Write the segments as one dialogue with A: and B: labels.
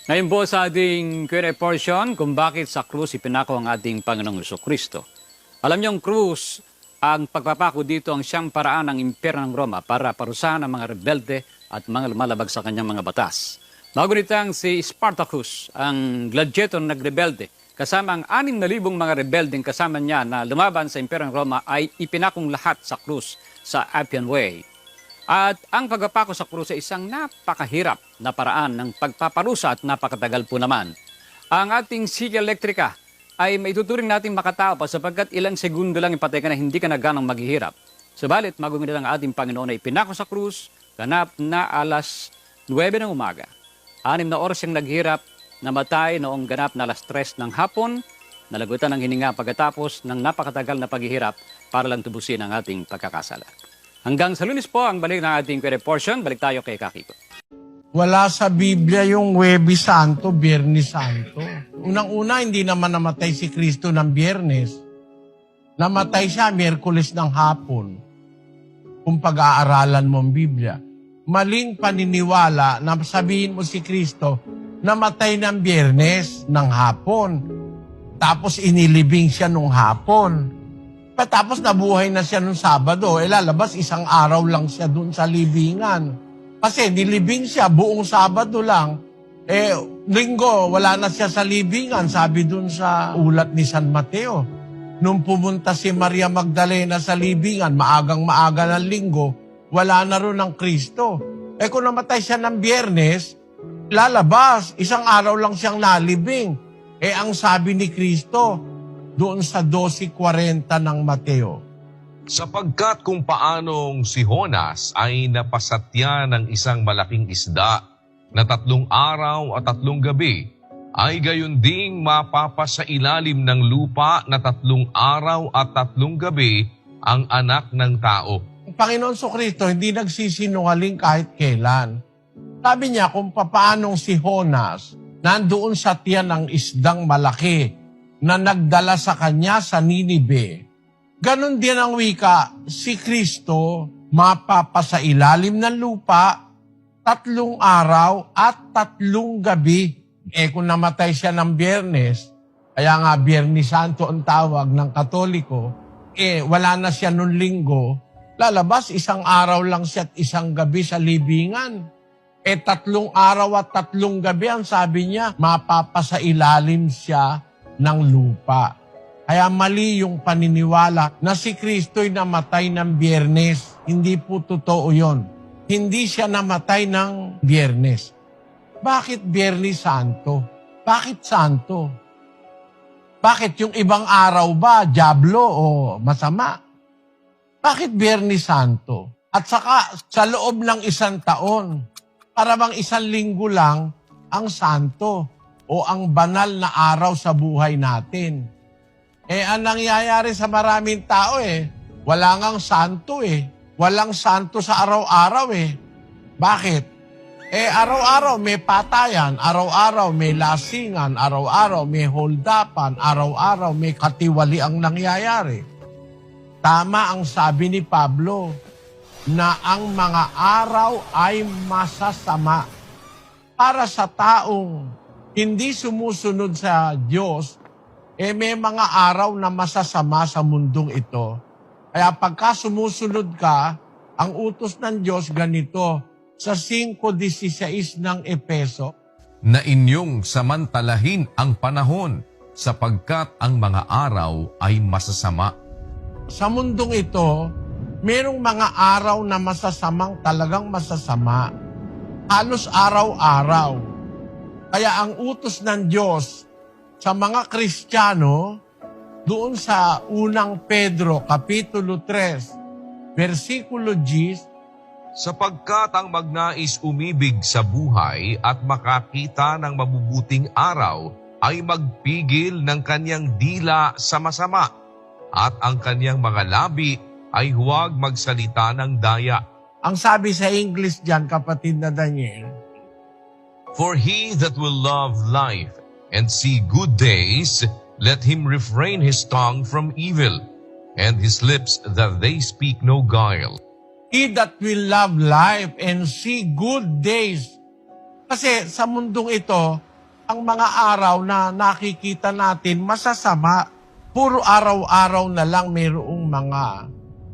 A: Ngayon po sa ating Q&A portion kung bakit sa krus ipinako ang ating Panginoong Jesucristo. Alam niyo ang krus, ang pagpapako dito ang siyang paraan ng impyerno ng Roma para parusahan ang mga rebelde at mga lumalabag sa kanyang mga batas. Bago nitang si Spartacus, ang gladiator na nagrebelde, kasama ang 6,000 mga rebeldeng kasama niya na lumaban sa impyerno ng Roma ay ipinakong lahat sa krus sa Appian Way. At ang pagpapako sa krus ay isang napakahirap na paraan ng pagpaparusa at napakatagal po naman. Ang ating siga elektrika ay maituturing natin makatao pa sapagkat ilang segundo lang ipatay ka na hindi ka na ganang maghihirap. Subalit, magunit ang ating Panginoon ay pinako sa krus, ganap na alas 9 ng umaga. 6 na oras siyang naghirap, namatay noong ganap na alas 3 ng hapon, nalagutan ng hininga pagkatapos ng napakatagal na paghihirap para lang tubusin ang ating pagkakasala. Hanggang sa Lunes po ang balik ng ating Q&A portion. Balik tayo kay Kakiko.
B: Wala sa Biblia yung Huwebes Santo, Biyernes Santo. Unang-una, hindi naman namatay si Kristo ng Biyernes. Namatay siya Miyerkules ng hapon. Kung pag-aaralan mo ang Biblia. Maling paniniwala na sabihin mo si Kristo, namatay ng Biyernes ng hapon. Tapos inilibing siya nung hapon. Tapos nabuhay na siya nung Sabado, lalabas isang araw lang siya dun sa libingan. Kasi nilibing siya buong Sabado lang. Linggo, wala na siya sa libingan, sabi dun sa ulat ni San Mateo. Nung pumunta si Maria Magdalena sa libingan, maagang-maaga ng linggo, wala na ron ang Kristo. Kung namatay siya ng Biyernes, lalabas, isang araw lang siyang nalibing. Ang sabi ni Kristo, doon sa 12:40 ng Mateo.
C: Sapagkat kung paanong si Jonas ay napasatya ng isang malaking isda na 3 araw at 3 gabi, ay gayon ding mapapasa ilalim ng lupa na 3 araw at 3 gabi ang anak ng tao.
B: Ang Panginoon Kristo hindi nagsisinungaling kahit kailan. Sabi niya kung paanong si Jonas nandoon sa tiyan ng isdang malaki na nagdala sa kanya sa Ninibe. Ganon din ang wika, si Kristo mapapasa ilalim ng lupa 3 araw at 3 gabi. Kung namatay siya ng Biyernes, kaya nga Biyernes Santo ang tawag ng Katoliko, wala na siya nung linggo, lalabas isang araw lang siya at isang gabi sa libingan. 3 araw at 3 gabi ang sabi niya, mapapasa ilalim siya ng lupa. Kaya mali yung paniniwala na si Kristo'y namatay ng Biyernes. Hindi po totoo yon. Hindi siya namatay ng Biyernes. Bakit Biyernes Santo? Bakit Santo? Bakit yung ibang araw ba, diablo o masama? Bakit Biyernes Santo? At saka sa loob ng 1 taon, para bang 1 linggo lang ang Santo o ang banal na araw sa buhay natin. Ang nangyayari sa maraming tao wala ngang santo Walang santo sa araw-araw Bakit? Araw-araw may patayan, araw-araw may lasingan, araw-araw may holdapan, araw-araw may katiwali ang nangyayari. Tama ang sabi ni Pablo na ang mga araw ay masasama para sa taong hindi sumusunod sa Diyos, may mga araw na masasama sa mundong ito. Kaya pagka sumusunod ka, ang utos ng Diyos ganito, sa 5:16 ng Epeso,
C: Na inyong samantalahin ang panahon sapagkat ang mga araw ay masasama.
B: sa mundong ito, merong mga araw na masasamang talagang masasama. Halos araw-araw. Kaya ang utos ng Diyos sa mga Kristiyano, doon sa unang Pedro, Kapitulo 3, versikulo 10,
C: Sapagkat ang magnais umibig sa buhay at makakita ng mabubuting araw ay magpigil ng kanyang dila sa masama at ang kanyang mga labi ay huwag magsalita ng daya.
B: ang sabi sa English dyan, kapatid na Daniel,
C: For he that will love life and see good days, let him refrain his tongue from evil, and his lips that they speak no guile.
B: he that will love life and see good days. Kasi sa mundong ito, ang mga araw na nakikita natin masasama. Puro araw-araw na lang mayroong mga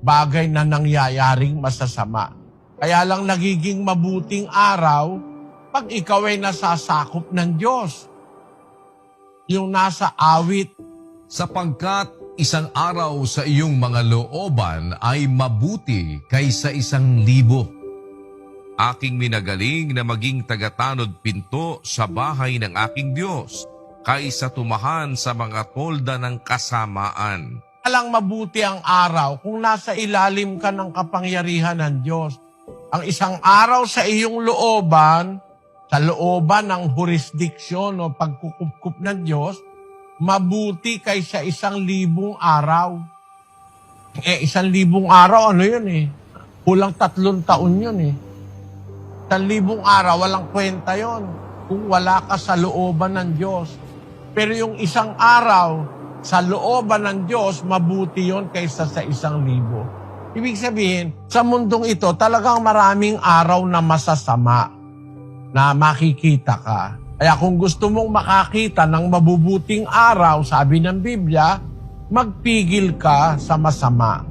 B: bagay na nangyayaring masasama. Kaya lang nagiging mabuting araw pag ikaw ay nasasakop ng Diyos. Yung nasa awit,
C: Sapagkat isang araw sa iyong mga looban ay mabuti kaysa 1,000. Aking minagaling na maging tagatanod pinto sa bahay ng aking Diyos, kaysa tumahan sa mga tolda ng kasamaan.
B: alang mabuti ang araw kung nasa ilalim ka ng kapangyarihan ng Diyos. Ang isang araw sa iyong looban, sa looban ng jurisdiksyon o pagkukupkup ng Diyos, mabuti kaysa 1,000 araw. 1,000 araw, ano yun eh? Kulang 3 taon yun eh. 1,000 araw, walang kwenta yun kung wala ka sa looban ng Diyos. Pero yung 1 araw, sa looban ng Diyos, mabuti yun kaysa sa 1,000. Ibig sabihin, sa mundong ito, talagang maraming araw na masasama na makikita ka. Kaya kung gusto mong makakita ng mabubuting araw, sabi ng Biblia, magpigil ka sa masama.